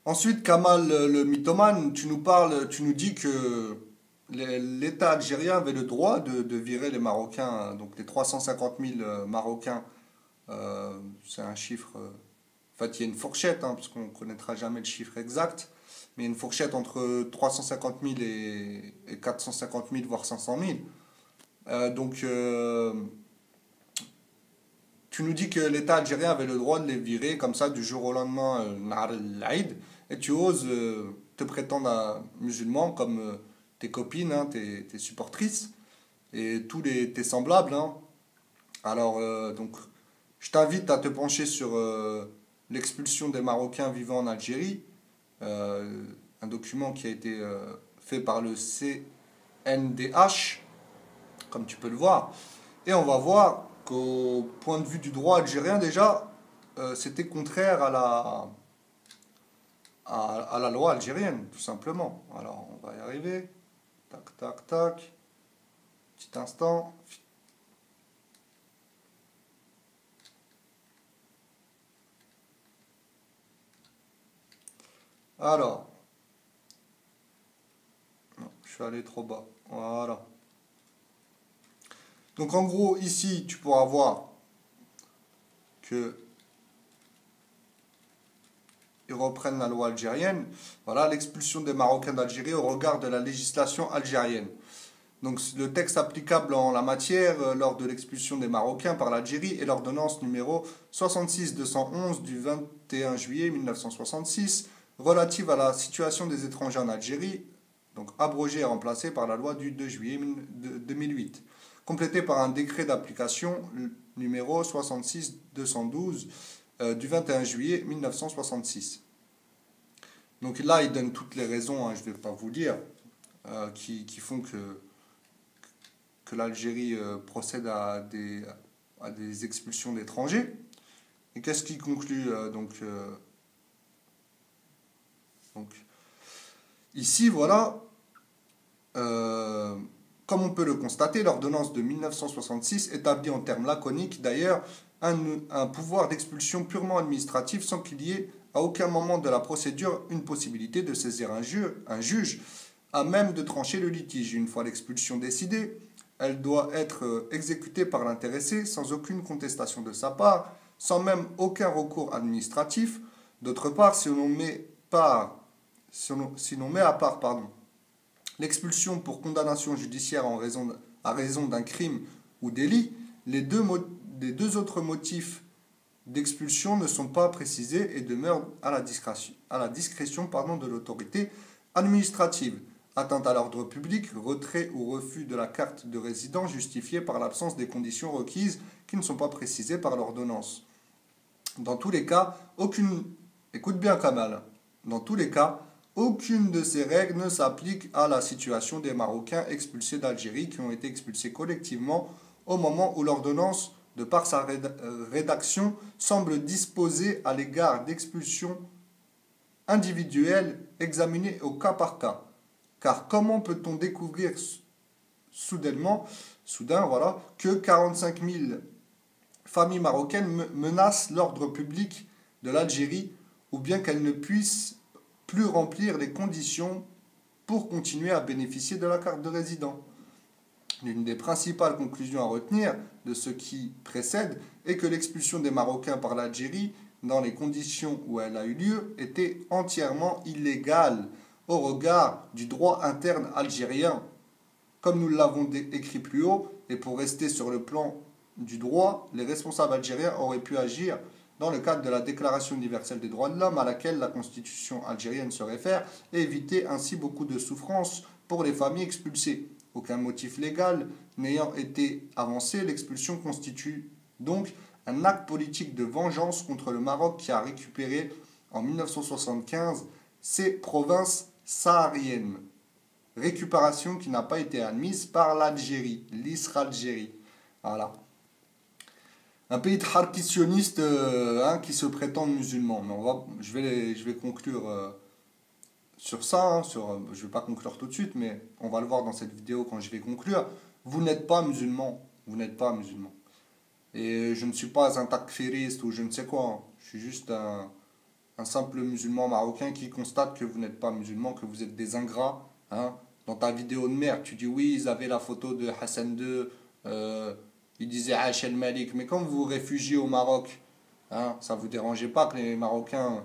Ensuite, Kamal le mythomane, tu nous dis que l'État algérien avait le droit de virer les Marocains, donc les 350 000 Marocains. C'est un chiffre. En fait, il y a une fourchette, hein, parce qu'on ne connaîtra jamais le chiffre exact, mais il y a une fourchette entre 350 000 et 450 000, voire 500 000. Donc, tu nous dis que l'État algérien avait le droit de les virer comme ça du jour au lendemain, Nahar el-Aïd, et tu oses te prétendre musulman comme tes copines, hein, tes supportrices, et tes semblables. Hein. Alors, donc, je t'invite à te pencher sur l'expulsion des Marocains vivant en Algérie, un document qui a été fait par le CNDH, comme tu peux le voir. Et on va voir qu'au point de vue du droit algérien, déjà, c'était contraire à la loi algérienne, tout simplement. Alors, on va y arriver. Tac, tac, tac. Petit instant. Alors, non, je suis allé trop bas. Voilà. Donc, en gros, ici, tu pourras voir que ils reprennent la loi algérienne. Voilà, l'expulsion des Marocains d'Algérie au regard de la législation algérienne. Donc le texte applicable en la matière lors de l'expulsion des Marocains par l'Algérie est l'ordonnance numéro 66-211 du 21 juillet 1966 relative à la situation des étrangers en Algérie, donc abrogée et remplacée par la loi du 2 juillet 2008, complétée par un décret d'application numéro 66-212 du 21 juillet 1966. Donc là, il donne toutes les raisons, hein, je ne vais pas vous dire, qui font que l'Algérie procède à des expulsions d'étrangers. Et qu'est-ce qui conclut donc, ici, voilà, comme on peut le constater, l'ordonnance de 1966 établit en termes laconiques d'ailleurs un pouvoir d'expulsion purement administratif sans qu'il y ait à aucun moment de la procédure une possibilité de saisir un juge à même de trancher le litige. Une fois l'expulsion décidée, elle doit être exécutée par l'intéressé sans aucune contestation de sa part, sans même aucun recours administratif. D'autre part, si l'on met à part l'expulsion pour condamnation judiciaire à raison d'un crime ou délit, les deux autres motifs d'expulsion ne sont pas précisés et demeurent à la discrétion de l'autorité administrative. Atteinte à l'ordre public, retrait ou refus de la carte de résident justifié par l'absence des conditions requises qui ne sont pas précisées par l'ordonnance. Dans tous les cas, écoute bien Kamal, dans tous les cas, aucune de ces règles ne s'applique à la situation des Marocains expulsés d'Algérie qui ont été expulsés collectivement au moment où l'ordonnance, de par sa rédaction, semble disposer à l'égard d'expulsions individuelles examinées au cas par cas. Car comment peut-on découvrir soudain, que 45 000 familles marocaines menacent l'ordre public de l'Algérie ou bien qu'elles ne puissent plus remplir les conditions pour continuer à bénéficier de la carte de résident. L'une des principales conclusions à retenir de ce qui précède est que l'expulsion des Marocains par l'Algérie, dans les conditions où elle a eu lieu, était entièrement illégale au regard du droit interne algérien. Comme nous l'avons écrit plus haut, et pour rester sur le plan du droit, les responsables algériens auraient pu agir dans le cadre de la Déclaration universelle des droits de l'homme à laquelle la constitution algérienne se réfère et éviter ainsi beaucoup de souffrances pour les familles expulsées. Aucun motif légal n'ayant été avancé, l'expulsion constitue donc un acte politique de vengeance contre le Maroc qui a récupéré en 1975 ses provinces sahariennes. Récupération qui n'a pas été admise par l'Algérie, l'Israël-Algérie. Voilà. Un pays traditionniste qui se prétend musulman. Mais je vais conclure sur ça. Je ne vais pas conclure tout de suite, mais on va le voir dans cette vidéo quand je vais conclure. Vous n'êtes pas musulman. Vous n'êtes pas musulman. Et je ne suis pas un takfiriste ou je ne sais quoi. Je suis juste un simple musulman marocain qui constate que vous n'êtes pas musulman, que vous êtes des ingrats. Hein. Dans ta vidéo de merde, tu dis oui, ils avaient la photo de Hassan II, ils disaient Aïch El Malik, mais quand vous vous réfugiez au Maroc, hein, ça ne vous dérangeait pas que les Marocains,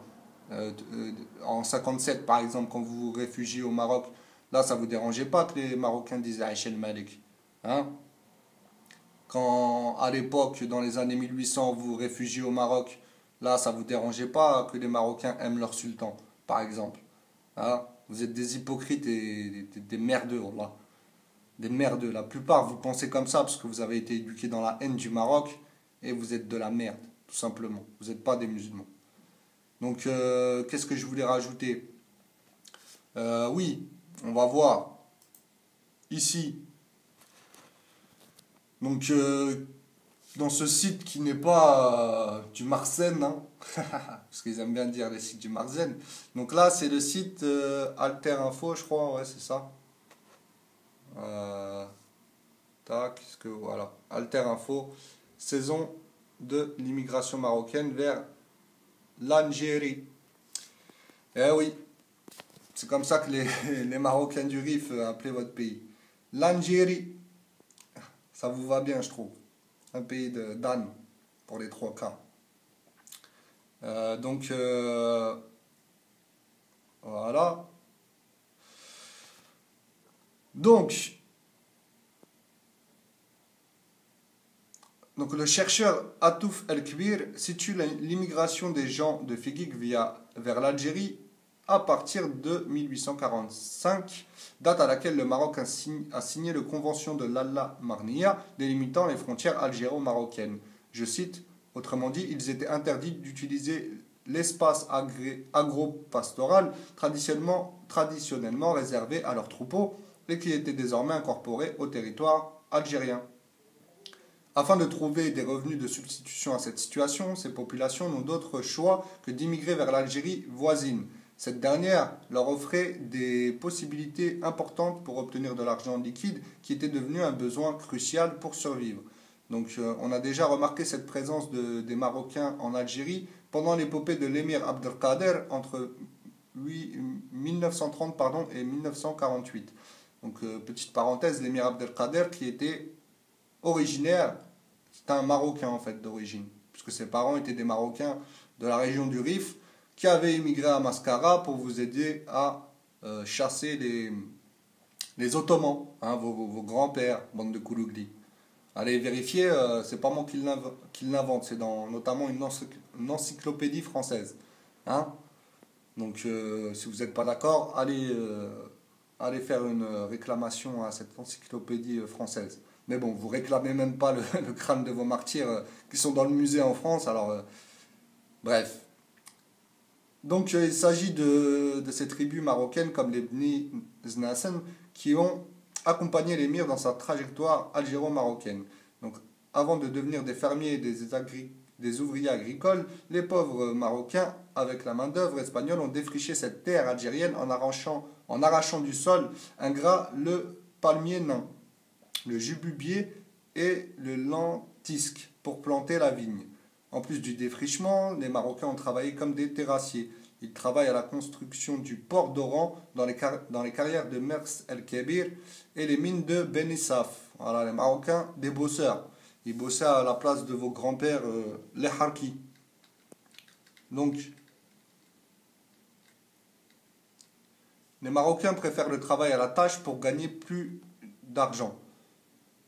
en 57 par exemple, quand vous vous réfugiez au Maroc, là ça ne vous dérangeait pas que les Marocains disaient Aïch El Malik. Hein. Quand à l'époque, dans les années 1800, vous vous réfugiez au Maroc, là ça ne vous dérangeait pas que les Marocains aiment leur sultan, par exemple. Hein. Vous êtes des hypocrites et des merdeux, là. Des merdeux. La plupart, vous pensez comme ça parce que vous avez été éduqués dans la haine du Maroc et vous êtes de la merde, tout simplement. Vous n'êtes pas des musulmans. Donc, qu'est-ce que je voulais rajouter? Oui, on va voir ici. Donc, dans ce site qui n'est pas du Marzen, hein, parce qu'ils aiment bien dire les sites du Marzen. Donc là, c'est le site Alter Info, je crois, ouais, c'est ça. Tac, voilà, Alter Info, saison de l'immigration marocaine vers l'Algérie. Eh oui, c'est comme ça que les Marocains du Rif appelaient votre pays. L'Algérie, ça vous va bien, je trouve. Un pays d'âne, pour les 3 cas. Donc, voilà. Donc, le chercheur Atouf El-Kbir situe l'immigration des gens de Figuig vers l'Algérie à partir de 1845, date à laquelle le Maroc a signé la convention de l'Alla Marnia délimitant les frontières algéro-marocaines. Je cite, autrement dit, ils étaient interdits d'utiliser l'espace agro-pastoral traditionnellement réservé à leurs troupeaux et qui était désormais incorporé au territoire algérien. Afin de trouver des revenus de substitution à cette situation, ces populations n'ont d'autre choix que d'immigrer vers l'Algérie voisine. Cette dernière leur offrait des possibilités importantes pour obtenir de l'argent liquide qui était devenu un besoin crucial pour survivre. Donc on a déjà remarqué cette présence des Marocains en Algérie pendant l'épopée de l'émir Abdelkader entre 1930 et 1948. Donc petite parenthèse, l'émir Abdelkader qui était originaire, c'était un Marocain en fait d'origine, puisque ses parents étaient des Marocains de la région du Rif, qui avaient immigré à Mascara pour vous aider à chasser les Ottomans, hein, vos grands-pères, bande de Koulougli. Allez vérifier, c'est pas moi qui l'invente, c'est dans notamment une encyclopédie française. Hein. Donc si vous n'êtes pas d'accord, allez faire une réclamation à cette encyclopédie française. Mais bon, vous réclamez même pas le crâne de vos martyrs qui sont dans le musée en France, alors bref. Donc il s'agit de ces tribus marocaines comme les Bni Znassen qui ont accompagné l'émir dans sa trajectoire algéro-marocaine. Donc avant de devenir des fermiers et des ouvriers agricoles, les pauvres Marocains, avec la main-d'œuvre espagnole, ont défriché cette terre algérienne en arrachant du sol ingrat le palmier nain, le jububier et le lentisque pour planter la vigne. En plus du défrichement, les Marocains ont travaillé comme des terrassiers. Ils travaillent à la construction du port d'Oran dans les carrières de Mers el-Kébir et les mines de Benissaf. Voilà, les Marocains, des bosseurs. Ils bossaient à la place de vos grands-pères, les Harkis. Donc, les Marocains préfèrent le travail à la tâche pour gagner plus d'argent.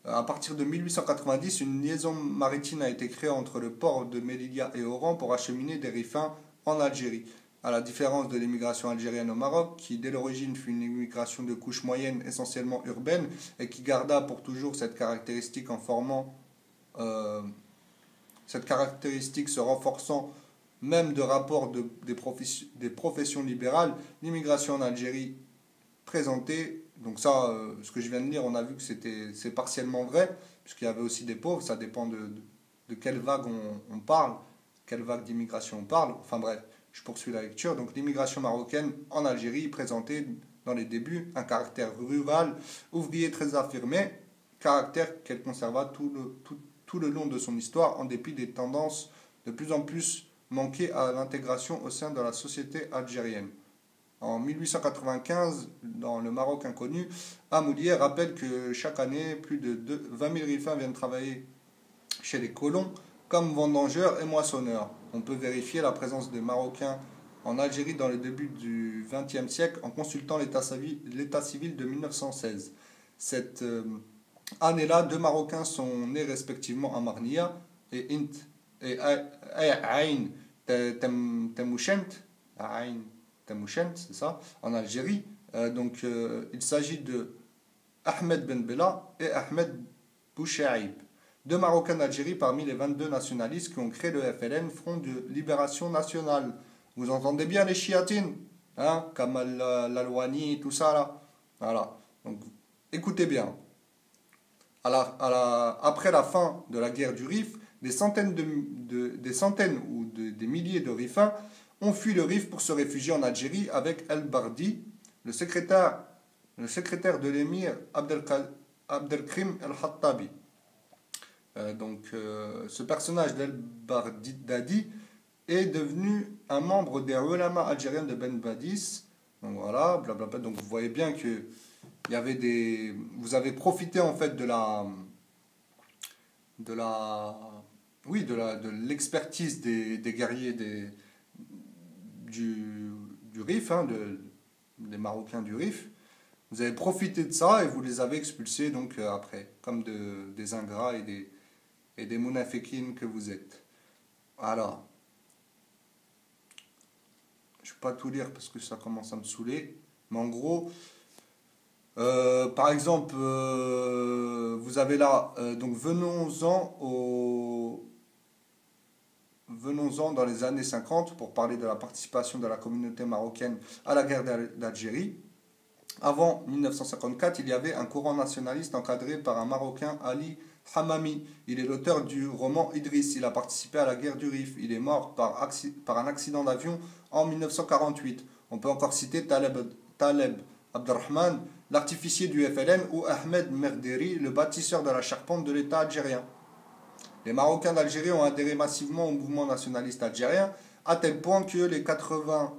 À partir de 1890, une liaison maritime a été créée entre le port de Melilla et Oran pour acheminer des rifins en Algérie. À la différence de l'immigration algérienne au Maroc, qui dès l'origine fut une immigration de couche moyenne essentiellement urbaine et qui garda pour toujours cette caractéristique cette caractéristique se renforçant même de rapports des professions libérales, l'immigration en Algérie présentée. Donc ça, ce que je viens de dire, on a vu que c'est partiellement vrai, puisqu'il y avait aussi des pauvres, ça dépend de quelle vague on parle, quelle vague d'immigration on parle, enfin bref, je poursuis la lecture. Donc l'immigration marocaine en Algérie présentait dans les débuts un caractère rural, ouvrier très affirmé, caractère qu'elle conserva tout le long de son histoire, en dépit des tendances de plus en plus manqué à l'intégration au sein de la société algérienne. En 1895, dans le Maroc inconnu, Amoulier rappelle que chaque année, plus de 20 000 Rifins viennent travailler chez les colons comme vendangeurs et moissonneurs. On peut vérifier la présence des Marocains en Algérie dans le début du XXe siècle en consultant l'état civil de 1916. Cette année-là, 2 Marocains sont nés respectivement à Marnia et Ain Temouchent, c'est ça, en Algérie. Il s'agit de Ahmed Ben Bella et Ahmed Bouchaïb. 2 Marocains d'Algérie parmi les 22 nationalistes qui ont créé le FLN, Front de Libération Nationale. Vous entendez bien les chiatines, hein, Kamal Lalwani, tout ça là. Voilà. Donc, écoutez bien. Après la fin de la guerre du Rif, des centaines ou des milliers de Rifins ont fui le Rif pour se réfugier en Algérie avec El Bardi, le secrétaire de l'émir Abdelkrim El-Hattabi. Ce personnage d'El Bardadi est devenu un membre des ulama algériens de Ben Badis. Donc voilà, blablabla. Donc vous voyez bien que il y avait vous avez profité en fait de l'expertise des guerriers du Rif, hein, des Marocains du Rif. Vous avez profité de ça et vous les avez expulsés donc après, comme des ingrats et des munafiqines que vous êtes. Alors, je ne vais pas tout lire parce que ça commence à me saouler, mais en gros, par exemple, vous avez là, donc venons-en dans les années 50 pour parler de la participation de la communauté marocaine à la guerre d'Algérie. Avant 1954, il y avait un courant nationaliste encadré par un Marocain, Ali Hamami. Il est l'auteur du roman Idriss. Il a participé à la guerre du Rif. Il est mort par un accident d'avion en 1948. On peut encore citer Taleb Abderrahman, l'artificier du FLN, ou Ahmed Merderi, le bâtisseur de la charpente de l'État algérien. Les Marocains d'Algérie ont adhéré massivement au mouvement nationaliste algérien, à tel point que les 80%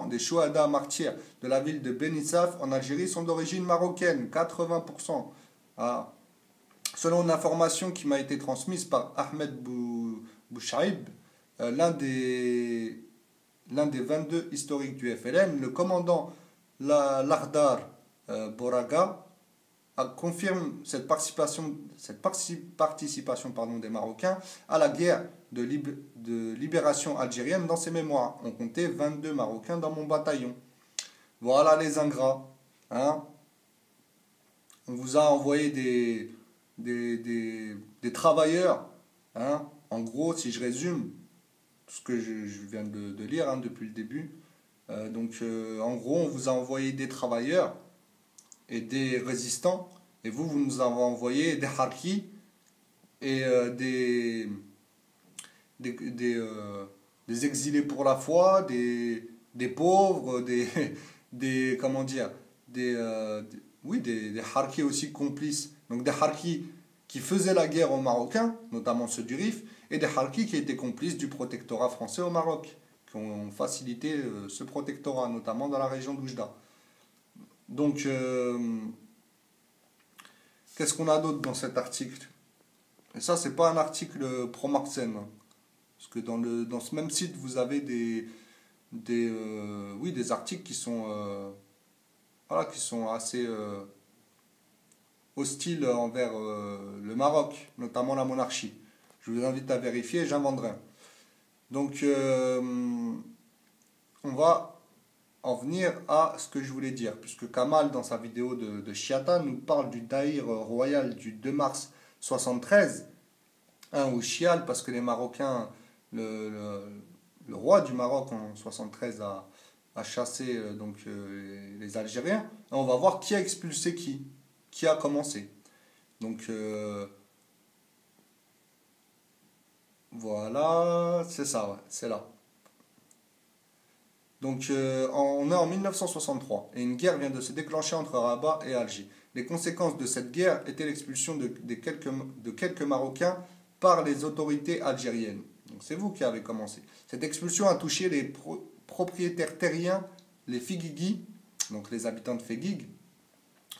des Chouhada martyrs de la ville de Benissaf en Algérie sont d'origine marocaine. 80%. Ah. Selon une information qui m'a été transmise par Ahmed Bouchaïb, l'un des 22 historiques du FLN, le commandant Lardar Boraga confirme cette participation des Marocains à la guerre de libération algérienne dans ses mémoires. On comptait 22 Marocains dans mon bataillon. Voilà les ingrats. Hein. On vous a envoyé des travailleurs. Hein. En gros, si je résume tout ce que je viens de lire, hein, depuis le début, en gros, on vous a envoyé des travailleurs et des résistants, et vous nous avez envoyé des harkis et des exilés pour la foi, des pauvres, comment dire, des harkis aussi complices. Donc des harkis qui faisaient la guerre aux Marocains, notamment ceux du Rif, et des harkis qui étaient complices du protectorat français au Maroc, qui ont facilité ce protectorat, notamment dans la région d'Oujda. Donc, qu'est-ce qu'on a d'autre dans cet article? Et ça, c'est pas un article pro-Marxen, hein. Parce que dans ce même site, vous avez des articles qui sont assez hostiles envers le Maroc, notamment la monarchie. Je vous invite à vérifier, j'inventerai un. Donc, on va en venir à ce que je voulais dire, puisque Kamal, dans sa vidéo de Chiata, nous parle du Daïr royal du 2 mars 73, hein, ou Chial, parce que les Marocains, le roi du Maroc en 73 a chassé les Algériens. Et on va voir qui a expulsé qui a commencé. Donc, voilà, c'est ça, ouais, c'est là. Donc on est en 1963 et une guerre vient de se déclencher entre Rabat et Alger. Les conséquences de cette guerre étaient l'expulsion de quelques Marocains par les autorités algériennes. Donc c'est vous qui avez commencé. Cette expulsion a touché les propriétaires terriens, les Figuigui, donc les habitants de Fegig,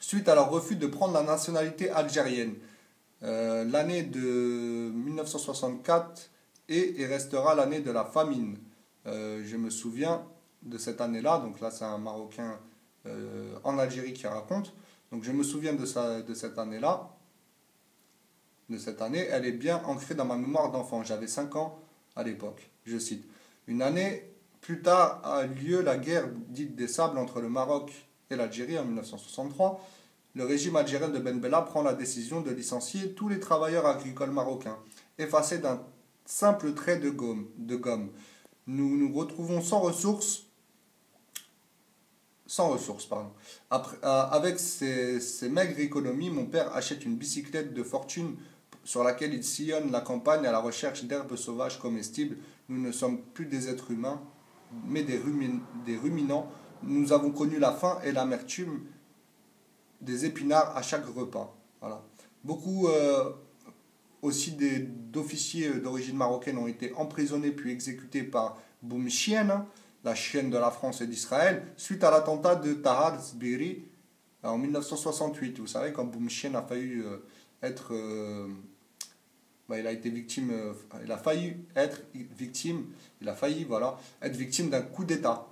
suite à leur refus de prendre la nationalité algérienne. L'année de 1964 et restera l'année de la famine. Je me souviens de cette année-là, donc là c'est un Marocain en Algérie qui raconte. Donc je me souviens de cette année-là, de cette année, elle est bien ancrée dans ma mémoire d'enfant. J'avais 5 ans à l'époque, je cite. Une année plus tard a lieu la guerre dite des sables entre le Maroc et l'Algérie en 1963. Le régime algérien de Ben Bella prend la décision de licencier tous les travailleurs agricoles marocains, effacés d'un simple trait de gomme. Nous nous retrouvons sans ressources, pardon. Avec ces maigres économies, mon père achète une bicyclette de fortune sur laquelle il sillonne la campagne à la recherche d'herbes sauvages comestibles. Nous ne sommes plus des êtres humains, mais des ruminants. Nous avons connu la faim et l'amertume des épinards à chaque repas. Voilà. Beaucoup aussi d'officiers d'origine marocaine ont été emprisonnés puis exécutés par Boumchienne, la chienne de la France et d'Israël, suite à l'attentat de Tahar Sbiri en 1968. Vous savez, quand Boumchienne a failli être... il a été victime, il a failli être victime, voilà, être victime d'un coup d'État.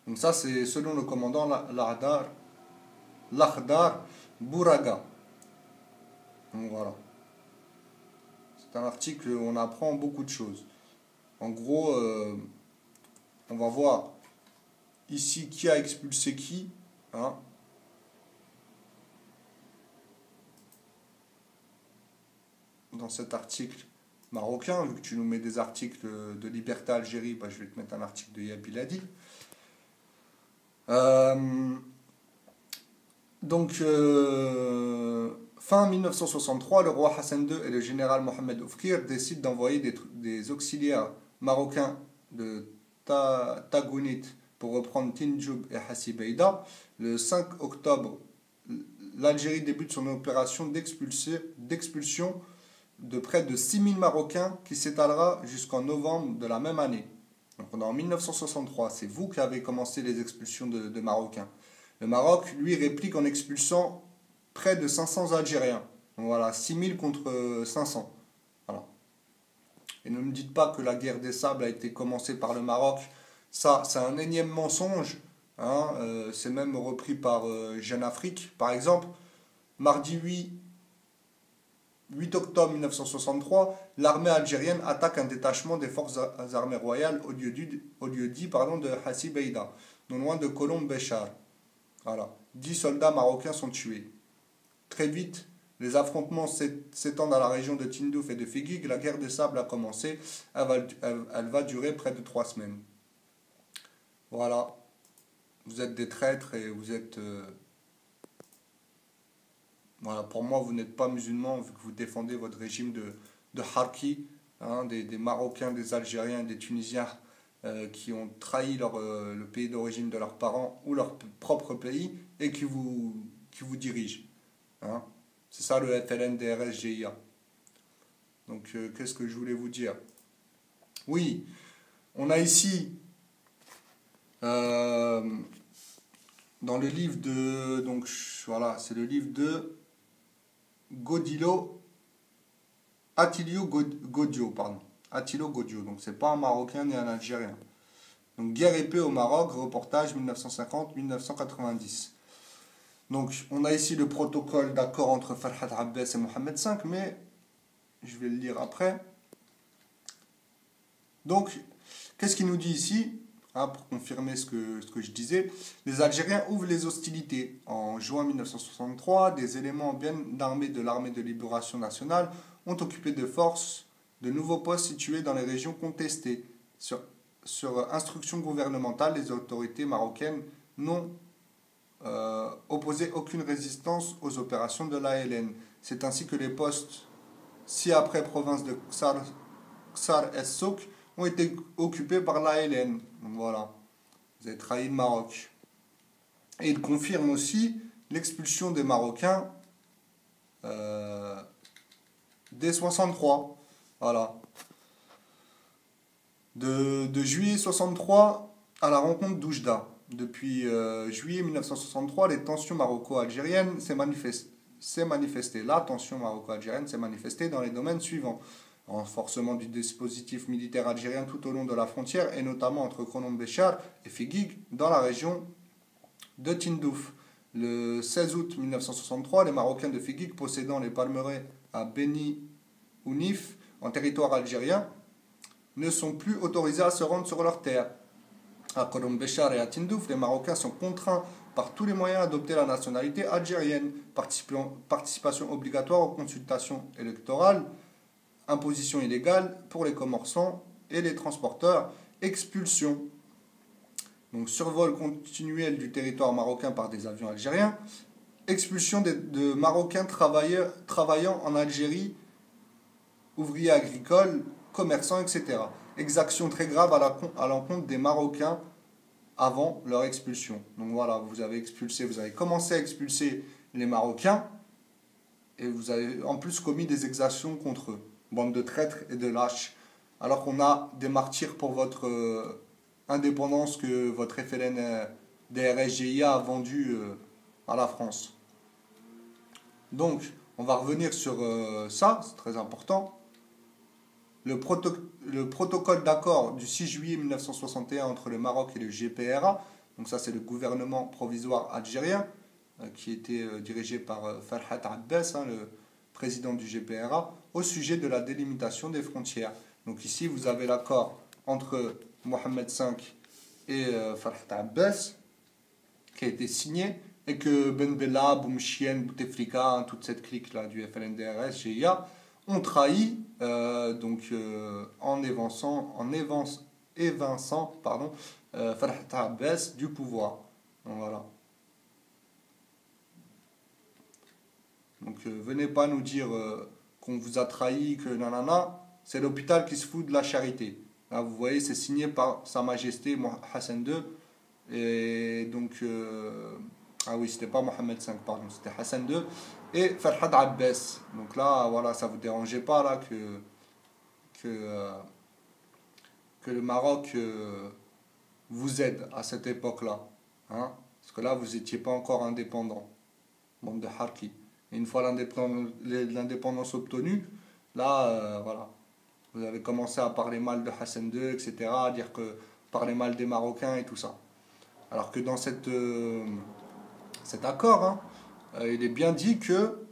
Donc ça, c'est selon le commandant Lakhdar Bouraga. Donc voilà. C'est un article où on apprend beaucoup de choses. En gros, on va voir ici qui a expulsé qui. Hein. Dans cet article marocain, vu que tu nous mets des articles de Liberté Algérie, je vais te mettre un article de Yabiladi. Fin 1963, le roi Hassan II et le général Mohamed Oufkir décident d'envoyer des auxiliaires marocains de Tagounit pour reprendre Tinjoub et Hassi-Beïda. Le 5 octobre, l'Algérie débute son opération d'expulsion de près de 6000 Marocains qui s'étalera jusqu'en novembre de la même année. Donc on est en 1963, c'est vous qui avez commencé les expulsions de Marocains. Le Maroc, lui, réplique en expulsant près de 500 Algériens. Donc voilà, 6000 contre 500. Voilà. Et ne me dites pas que la guerre des sables a été commencée par le Maroc. Ça, c'est un énième mensonge. Hein. C'est même repris par Jeune Afrique, par exemple. Mardi 8 octobre 1963, l'armée algérienne attaque un détachement des forces armées royales au lieu dit de Hassi Beïda, non loin de Colombe Béchar. Voilà. 10 soldats marocains sont tués. Très vite, les affrontements s'étendent à la région de Tindouf et de Figuig. La guerre des sables a commencé. Elle va durer près de 3 semaines. Voilà. Vous êtes des traîtres et vous êtes... Voilà, pour moi, vous n'êtes pas musulman vu que vous défendez votre régime de Harki, hein, des Marocains, des Algériens, des Tunisiens qui ont trahi le pays d'origine de leurs parents ou leur propre pays et qui vous dirigent. Hein. C'est ça le FLN-DRS-GIA. Donc, qu'est-ce que je voulais vous dire? Oui, on a ici, dans le livre de... Donc, voilà, c'est le livre de Attilio Godio, pardon. Attilo Godio, donc c'est pas un Marocain ni un Algérien. Donc guerre et paix au Maroc, reportage 1950-1990. Donc on a ici le protocole d'accord entre Farhat Abbas et Mohamed V, mais je vais le lire après. Donc, qu'est-ce qu'il nous dit ici? Pour confirmer ce que je disais, les Algériens ouvrent les hostilités. En juin 1963, des éléments bien armés de l'armée de libération nationale ont occupé de force de nouveaux postes situés dans les régions contestées. Sur instruction gouvernementale, les autorités marocaines n'ont opposé aucune résistance aux opérations de l'ALN. C'est ainsi que les postes ci-après province de Ksar es-Souk ont été occupés par l'ALN. Donc voilà, vous avez trahi le Maroc. Et il confirme aussi l'expulsion des Marocains dès 63. Voilà. De juillet 63 à la rencontre d'Oujda. Depuis juillet 1963, les tensions maroco-algériennes s'est manifestée. La tension maroco-algérienne s'est manifestée dans les domaines suivants. Renforcement du dispositif militaire algérien tout au long de la frontière, et notamment entre Kronom Béchar et Figuig, dans la région de Tindouf. Le 16 août 1963, les Marocains de Figuig, possédant les palmeraies à Beni Ounif, en territoire algérien, ne sont plus autorisés à se rendre sur leurs terres. À Kronom Béchar et à Tindouf, les Marocains sont contraints par tous les moyens à adopter la nationalité algérienne. Participation obligatoire aux consultations électorales, imposition illégale pour les commerçants et les transporteurs, expulsion. Donc survol continuel du territoire marocain par des avions algériens, expulsion de Marocains travaillant en Algérie, ouvriers agricoles, commerçants, etc. Exaction très grave à l'encontre des Marocains avant leur expulsion. Donc voilà, vous avez commencé à expulser les Marocains et vous avez en plus commis des exactions contre eux. Bande de traîtres et de lâches. Alors qu'on a des martyrs pour votre indépendance que votre FLN DRSGIA a vendu à la France. Donc, on va revenir sur ça, c'est très important. Le protocole d'accord du 6 juillet 1961 entre le Maroc et le GPRA, donc ça c'est le gouvernement provisoire algérien, qui était dirigé par Farhat Abbas, le président du GPRA, au sujet de la délimitation des frontières. Donc ici vous avez l'accord entre Mohamed V et Farhat Abbas, qui a été signé, et que Ben Bella, Boumchien, Bouteflika, toute cette clique-là du FLNDRS, GIA, ont trahi en évinçant Farhat Abbas du pouvoir. Donc voilà. Donc venez pas nous dire qu'on vous a trahi, que nanana, c'est l'hôpital qui se fout de la charité. Là vous voyez, c'est signé par Sa Majesté Hassan II, et donc ah oui, c'était pas Mohamed V, pardon, c'était Hassan II et Farhad Abbas. Donc là, voilà, ça vous dérangeait pas là que le Maroc vous aide à cette époque-là, hein, parce que là, vous n'étiez pas encore indépendant, bande de Harki. Et une fois l'indépendance obtenue, là, voilà, vous avez commencé à parler mal de Hassan II, etc., à dire que parler mal des Marocains et tout ça. Alors que dans cet accord, hein, il est bien dit que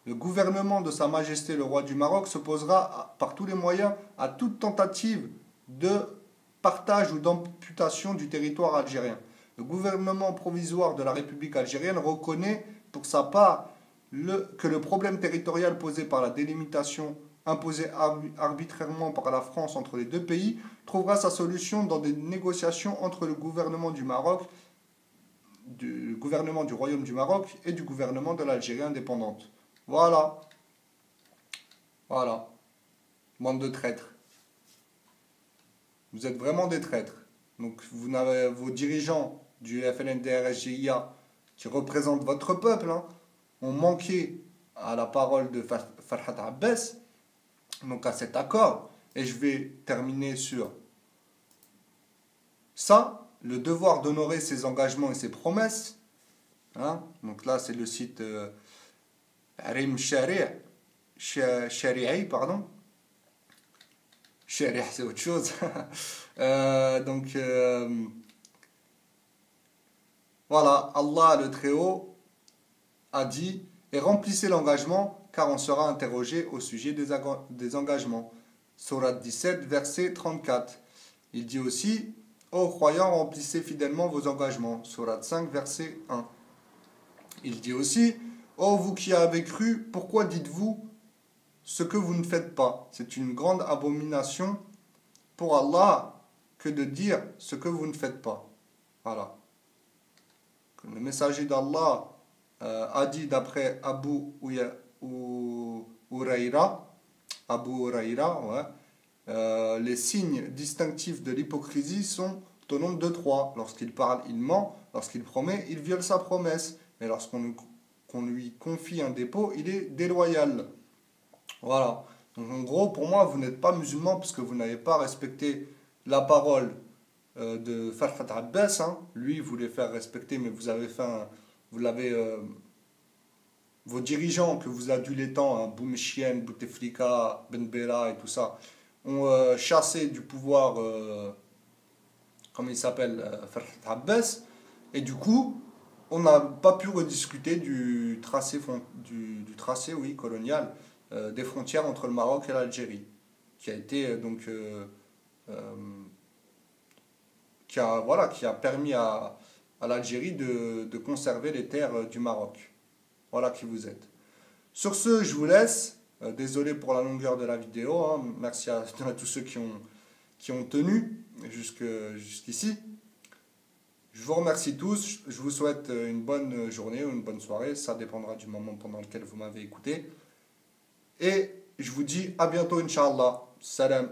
le gouvernement de Sa Majesté le roi du Maroc s'opposera par tous les moyens à toute tentative de partage ou d'amputation du territoire algérien. Le gouvernement provisoire de la République algérienne reconnaît pour sa part que le problème territorial posé par la délimitation imposée arbitrairement par la France entre les deux pays trouvera sa solution dans des négociations entre le gouvernement du Maroc, du gouvernement du Royaume du Maroc et du gouvernement de l'Algérie indépendante. Voilà. Voilà. Bande de traîtres. Vous êtes vraiment des traîtres. Donc vous avez vos dirigeants du FLNDRSGIA qui représentent votre peuple, hein, ont manqué à la parole de Farhat Abbas, donc à cet accord. Et je vais terminer sur ça, le devoir d'honorer ses engagements et ses promesses. Hein. Donc là, c'est le site Rim Shari'i, pardon. Shari'i, c'est autre chose. Voilà, Allah le Très-Haut a dit « Et remplissez l'engagement, car on sera interrogé au sujet des engagements. » Sourate 17, verset 34. Il dit aussi « Ô croyants, remplissez fidèlement vos engagements. » Sourate 5, verset 1. Il dit aussi « Ô vous qui avez cru, pourquoi dites-vous ce que vous ne faites pas? C'est une grande abomination pour Allah que de dire ce que vous ne faites pas. » Voilà. Le messager d'Allah a dit d'après Abu Huraira, ouais, les signes distinctifs de l'hypocrisie sont au nombre de 3. Lorsqu'il parle, il ment. Lorsqu'il promet, il viole sa promesse. Mais lorsqu'on lui confie un dépôt, il est déloyal. Voilà. Donc en gros, pour moi, vous n'êtes pas musulman parce que vous n'avez pas respecté la parole de Farhat Abbas. Hein. Lui, il voulait faire respecter, mais vous avez fait vous l'avez, vos dirigeants que vous adulez tant, hein, Boumechien, Bouteflika, Ben Bella et tout ça, ont chassé du pouvoir, comme il s'appelle, Farhat Abbas. Et du coup, on n'a pas pu rediscuter du tracé oui, colonial des frontières entre le Maroc et l'Algérie, qui a été euh, voilà, qui a permis à l'Algérie de conserver les terres du Maroc. Voilà qui vous êtes. Sur ce, je vous laisse. Désolé pour la longueur de la vidéo. Hein. Merci à tous ceux qui ont tenu jusqu'ici. Je vous remercie tous. Je vous souhaite une bonne journée ou une bonne soirée. Ça dépendra du moment pendant lequel vous m'avez écouté. Et je vous dis à bientôt, Inch'Allah. Salam.